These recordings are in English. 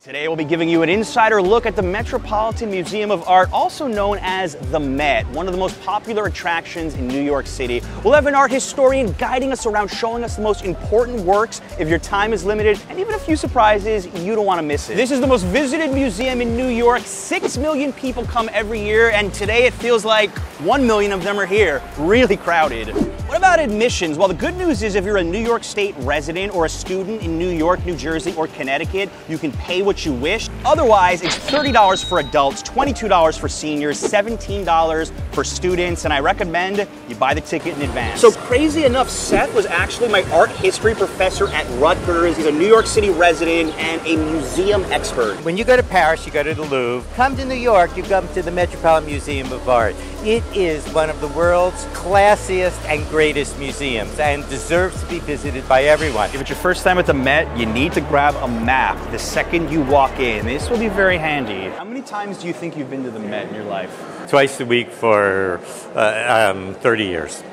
Today we'll be giving you an insider look at the Metropolitan Museum of Art, also known as the Met, one of the most popular attractions in New York City. We'll have an art historian guiding us around, showing us the most important works if your time is limited, and even a few surprises you don't want to miss it. This is the most visited museum in New York. 6 million people come every year, and today it feels like 1 million of them are here. Really crowded. What about admissions? Well, the good news is if you're a New York State resident or a student in New York, New Jersey, or Connecticut, you can pay what you wish. Otherwise, it's $30 for adults, $22 for seniors, $17 for students, and I recommend you buy the ticket in advance. So crazy enough, Seth was actually my art history professor at Rutgers. He's a New York City resident and a museum expert. When you go to Paris, you go to the Louvre. Come to New York, you come to the Metropolitan Museum of Art. It is one of the world's classiest and greatest museums and deserves to be visited by everyone. If it's your first time at the Met, you need to grab a map the second you walk in. This will be very handy. How many times do you think you've been to the Met in your life? Twice a week for 30 years.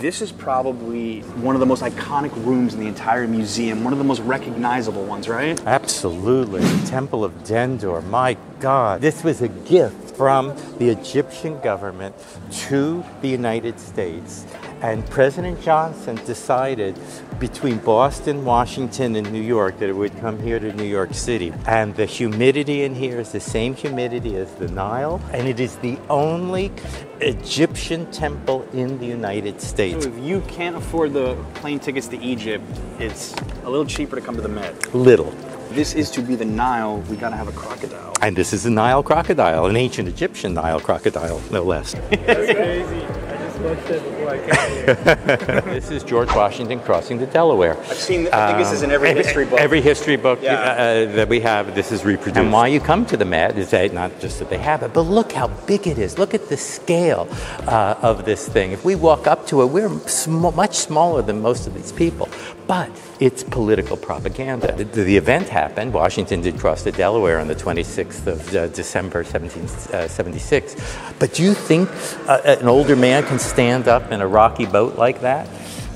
This is probably one of the most iconic rooms in the entire museum, one of the most recognizable ones, right? Absolutely. The Temple of Dendur, my God. This was a gift from the Egyptian government to the United States. And President Johnson decided between Boston, Washington, and New York that it would come here to New York City. And the humidity in here is the same humidity as the Nile, and it is the only Egyptian temple in the United States. So if you can't afford the plane tickets to Egypt, it's a little cheaper to come to the Met. Little. This is to be the Nile, we gotta have a crocodile. And this is the Nile crocodile, an ancient Egyptian Nile crocodile, no less. That's crazy. Watched it before I came here. This is George Washington crossing the Delaware. I've seen, I think this is in every history book. Every history book Yeah. that we have, this is reproduced. And why you come to the Met is that not just that they have it, but look how big it is. Look at the scale of this thing. If we walk up to it, we're much smaller than most of these people. But it's political propaganda. The event happened. Washington did cross the Delaware on the 26th of December, 1776. But do you think an older man can stand up in a rocky boat like that?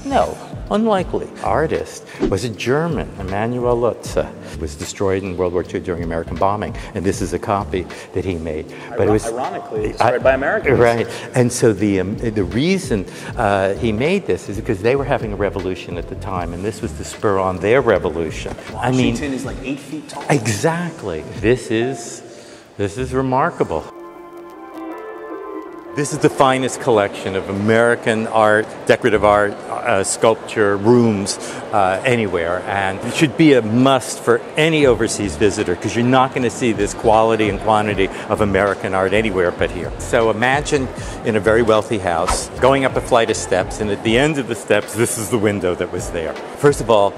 No, unlikely. Artist was a German, Emanuel Leutze. Was destroyed in World War II during American bombing, and this is a copy that he made. But it was ironically destroyed by Americans. Right, and so the reason he made this is because they were having a revolution at the time, and this was to spur on their revolution. Washington is like 8 feet tall. Exactly. This is remarkable. This is the finest collection of American art, decorative art, sculpture, rooms anywhere. And it should be a must for any overseas visitor because you're not going to see this quality and quantity of American art anywhere but here. So imagine in a very wealthy house, going up a flight of steps, and at the end of the steps, this is the window that was there. First of all,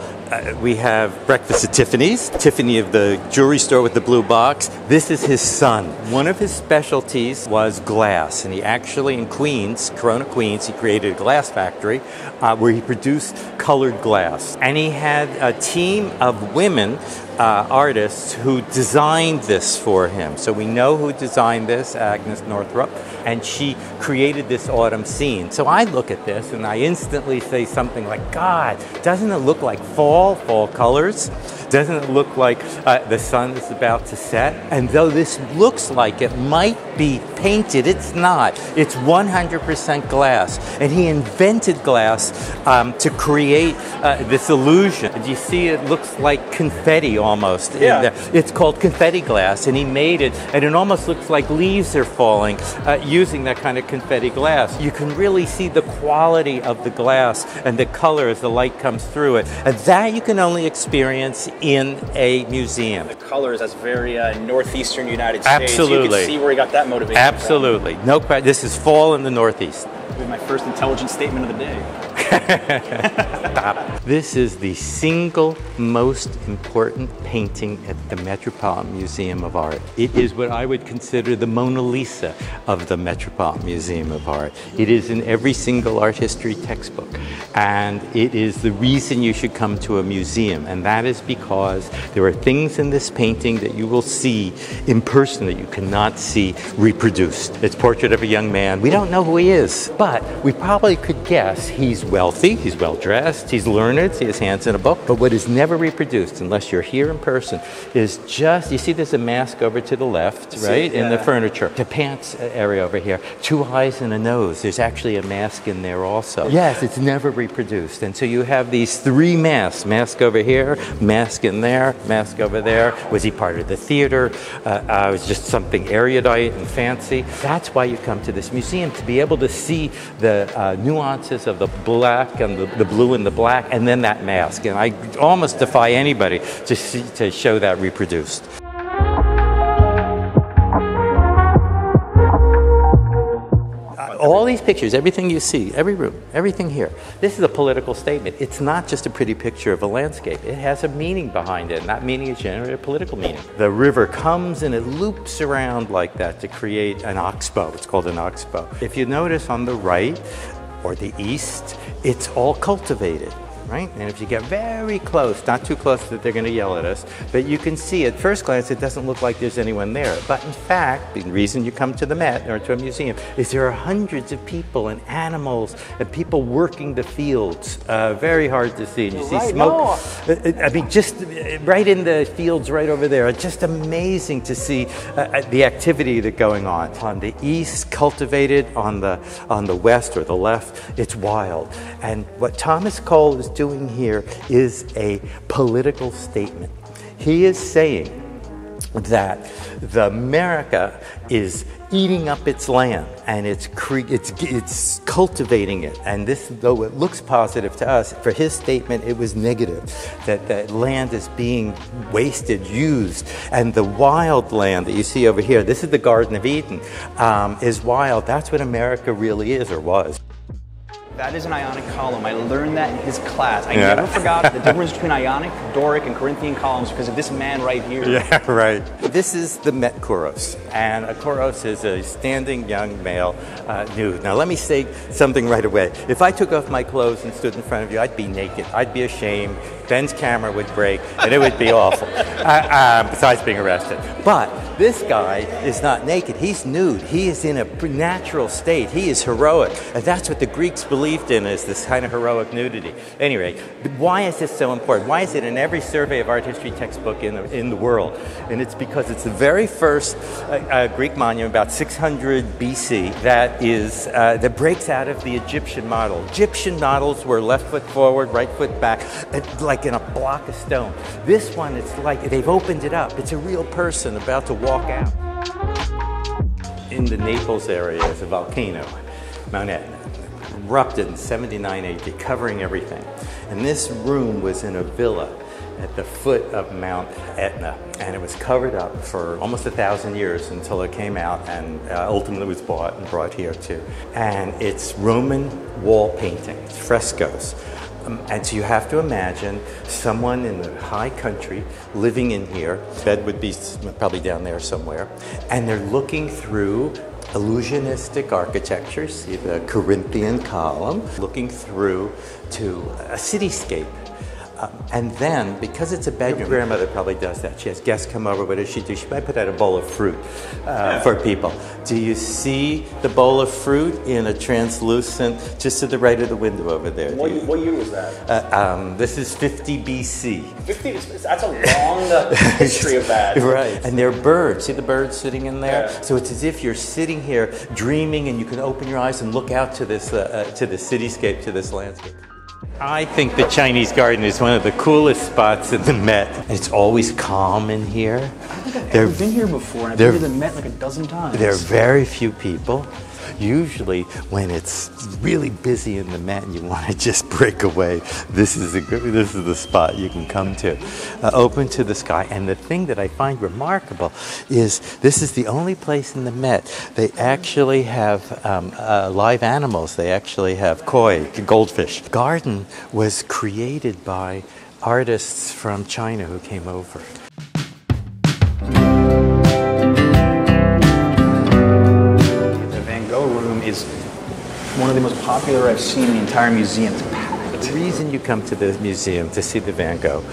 we have breakfast at Tiffany's. Tiffany of the jewelry store with the blue box. This is his son. One of his specialties was glass, and he actually in Queens, Corona, Queens, he created a glass factory where he produced colored glass. And he had a team of women artists who designed this for him. So we know who designed this, Agnes Northrop, and she created this autumn scene. So I look at this and I instantly say something like, God, doesn't it look like fall colors? Doesn't it look like the sun is about to set? And though this looks like it might be painted, it's not. It's 100% glass. And he invented glass to create this illusion. Do you see it looks like confetti almost? Yeah. It's called confetti glass, and he made it, and it almost looks like leaves are falling using that kind of confetti glass. You can really see the quality of the glass and the color as the light comes through it. And that you can only experience in a museum. The colors, that's very northeastern United States. Absolutely. You can see where he got that motivation Absolutely. from. No question. This is fall in the Northeast. This is my first intelligent statement of the day. This is the single most important painting at the Metropolitan Museum of Art. It is what I would consider the Mona Lisa of the Metropolitan Museum of Art. It is in every single art history textbook, and it is the reason you should come to a museum, and that is because there are things in this painting that you will see in person that you cannot see reproduced. It's a portrait of a young man. We don't know who he is, but we probably could guess he's wealthy, he's well-dressed, he's learned, he has hands in a book. But what is never reproduced, unless you're here in person, is just, you see there's a mask over to the left, right, in the furniture. The pants area over here, 2 eyes and a nose. There's actually a mask in there also. Yes, it's never reproduced. And so you have these 3 masks. Mask over here, mask in there, mask over there. Was he part of the theater? Was just something erudite and fancy? That's why you come to this museum, to be able to see the nuances of the black and the blue and the black, and then that mask. And I almost defy anybody to show that reproduced. All these pictures, everything you see, every room, everything here, this is a political statement. It's not just a pretty picture of a landscape. It has a meaning behind it, and that meaning is generally a political meaning. The river comes and it loops around like that to create an oxbow. It's called an oxbow. If you notice on the right or the east, it's all cultivated. Right? And if you get very close, not too close that they're going to yell at us, but you can see at first glance it doesn't look like there's anyone there. But in fact, the reason you come to the Met or to a museum is there are hundreds of people and animals and people working the fields. Very hard to see. And you see smoke. I mean, just right in the fields right over there. Just amazing to see the activity that's going on. On the east, cultivated. On the west or the left, it's wild. And what Thomas Cole is doing here is a political statement. He is saying that America is eating up its land and it's cultivating it. And this, though it looks positive to us, for his statement it was negative, that the land is being wasted, used, and the wild land that you see over here, this is the Garden of Eden, is wild. That's what America really is or was. That is an Ionic column. I learned that in his class. I never forgot the difference between Ionic, Doric, and Corinthian columns because of this man right here. Yeah, right. This is the Met Kouros, and a Kouros is a standing young male nude. Now let me say something right away. If I took off my clothes and stood in front of you, I'd be naked. I'd be ashamed. Ben's camera would break, and it would be awful, besides being arrested. But this guy is not naked. He's nude. He is in a natural state. He is heroic. And that's what the Greeks believed in, is this kind of heroic nudity. Anyway, why is this so important? Why is it in every survey of art history textbook in the world? And it's because it's the very first Greek monument, about 600 BC, that breaks out of the Egyptian model. Egyptian models were left foot forward, right foot back, like in a block of stone. This one, it's like they've opened it up. It's a real person about to walk out. In the Naples area is a volcano, Mount Etna, erupted in 79 AD, covering everything. And this room was in a villa at the foot of Mount Etna, and it was covered up for almost 1,000 years until it came out and ultimately was bought and brought here too. And it's Roman wall painting, it's frescoes. And so you have to imagine someone in the high country living in here. Bed would be probably down there somewhere. And they're looking through illusionistic architecture, see the Corinthian column, looking through to a cityscape. And then, because it's a bedroom, your grandmother probably does that. She has guests come over. What does she do? She might put out a bowl of fruit for people. Do you see the bowl of fruit in a translucent, just to the right of the window over there? What year was that? This is 50 BC. 50? That's a long history of that. Right. And they're birds. See the birds sitting in there? Yeah. So it's as if you're sitting here dreaming and you can open your eyes and look out to this, to the cityscape, to this landscape. I think the Chinese Garden is one of the coolest spots in the Met. It's always calm in here. I don't think I've ever been here before, and I've been to the Met like a dozen times. There are very few people. Usually when it's really busy in the Met and you want to just break away, this is the spot you can come to. Open to the sky. And the thing that I find remarkable is this is the only place in the Met they actually have live animals. They actually have koi, goldfish. The garden was created by artists from China who came over. Is one of the most popular I've seen in the entire museum. It's packed. The reason you come to the museum to see the Van Gogh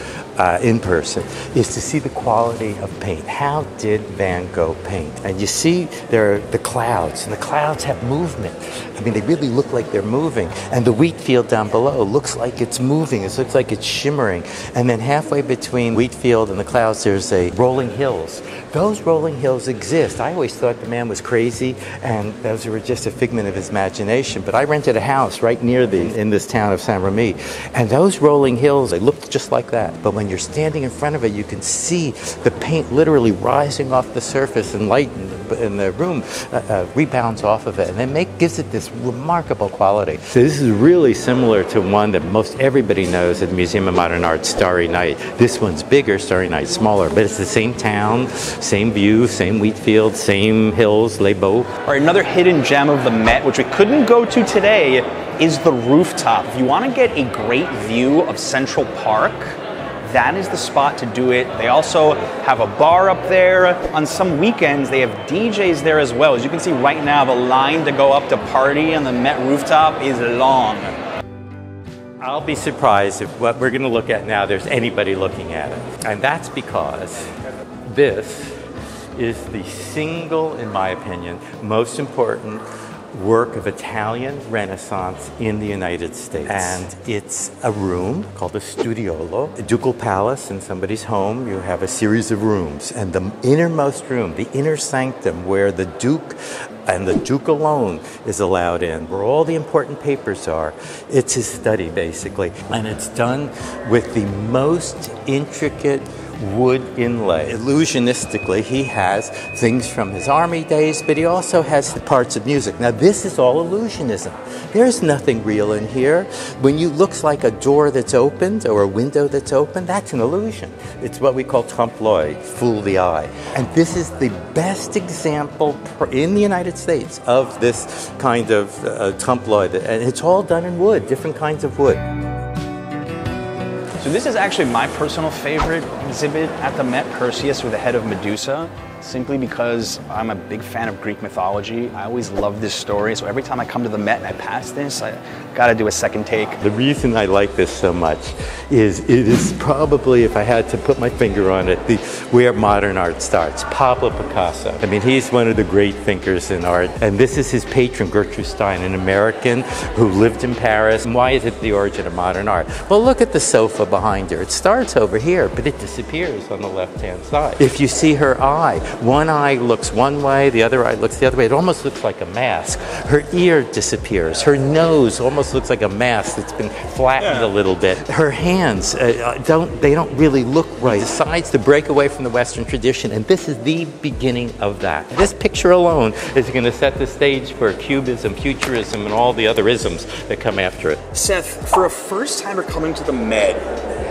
in person is to see the quality of paint. How did Van Gogh paint? And you see there are the clouds, and the clouds have movement. I mean, they really look like they're moving. And the wheat field down below looks like it's moving. It looks like it's shimmering. And then halfway between wheat field and the clouds, there's a rolling hills. Those rolling hills exist. I always thought the man was crazy, and those were just a figment of his imagination. But I rented a house right near in this town of Saint-Remy, and those rolling hills, they looked just like that. But when you're standing in front of it, you can see the paint literally rising off the surface, and light in the room rebounds off of it, and it gives it this remarkable quality. So this is really similar to one that most everybody knows at the Museum of Modern Art, Starry Night. This one's bigger, Starry Night smaller, but it's the same town, same view, same wheat field, same hills, Les Beaux. All right, another hidden gem of the Met, which we couldn't go to today, is the Rooftop. If you want to get a great view of Central Park, that is the spot to do it. They also have a bar up there. On some weekends, they have DJs there as well. As you can see right now, the line to go up to party on the Met Rooftop is long. I'll be surprised if what we're going to look at now, there's anybody looking at it. And that's because this is the single, in my opinion, most important work of Italian Renaissance in the United States. And it's a room called a Studiolo, a Ducal palace in somebody's home. You have a series of rooms, and the innermost room, the inner sanctum, where the Duke and the Duke alone is allowed in, where all the important papers are, it's his study basically. And it's done with the most intricate wood inlay. Illusionistically, he has things from his army days, but he also has the parts of music. Now, this is all illusionism. There's nothing real in here. When you looks like a door that's opened or a window that's open, that's an illusion. It's what we call trompe-l'oeil, fool the eye. And this is the best example in the United States of this kind of trompe-l'oeil, and it's all done in wood, different kinds of wood. So this is actually my personal favorite exhibit at the Met, Perseus with the head of Medusa, simply because I'm a big fan of Greek mythology. I always love this story, so every time I come to the Met and I pass this, I gotta do a second take. The reason I like this so much is it is probably, if I had to put my finger on it, where modern art starts. Pablo Picasso. I mean, he's one of the great thinkers in art, and this is his patron, Gertrude Stein, an American who lived in Paris. And why is it the origin of modern art? Well, look at the sofa behind her. It starts over here, but it disappears on the left-hand side. If you see her eye, one eye looks one way, the other eye looks the other way. It almost looks like a mask. Her ear disappears. Her nose almost looks like a mask that's been flattened a little bit. Her hands, don't really look right. He decides to break away from the Western tradition, and this is the beginning of that. This picture alone is going to set the stage for Cubism, Futurism, and all the other isms that come after it. Seth, for a first-timer coming to the Met,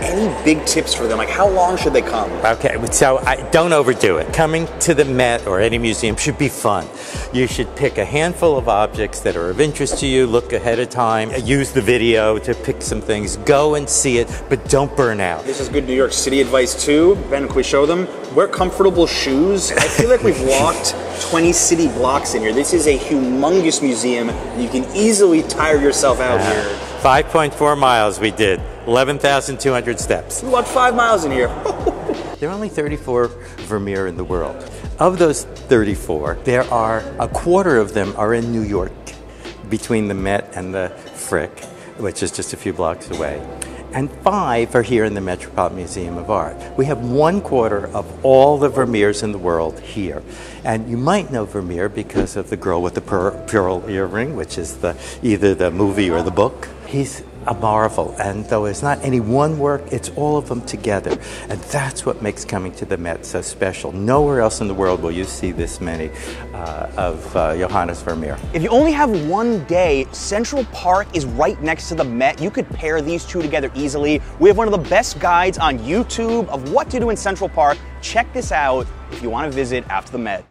any big tips for them? Like, how long should they come? Okay, so don't overdo it. Coming to the Met or any museum should be fun. You should pick a handful of objects that are of interest to you, look ahead of time, use the video to pick some things, go and see it, but don't burn out. This is good New York City advice too. Ben, can we show them? Wear comfortable shoes. I feel like we've walked 20 city blocks in here. This is a humongous museum. You can easily tire yourself out here. 5.4 miles we did, 11,200 steps. We walked 5 miles in here. There are only 34 Vermeer in the world. Of those 34, there are a quarter of them are in New York, between the Met and the Frick, which is just a few blocks away. And 5 are here in the Metropolitan Museum of Art. We have 1/4 of all the Vermeers in the world here. And you might know Vermeer because of the girl with the pearl earring, which is either the movie or the book. He's a marvel, and though it's not any one work, it's all of them together. And that's what makes coming to the Met so special. Nowhere else in the world will you see this many of Johannes Vermeer. If you only have one day, Central Park is right next to the Met. You could pair these two together easily. We have one of the best guides on YouTube of what to do in Central Park. Check this out if you want to visit after the Met.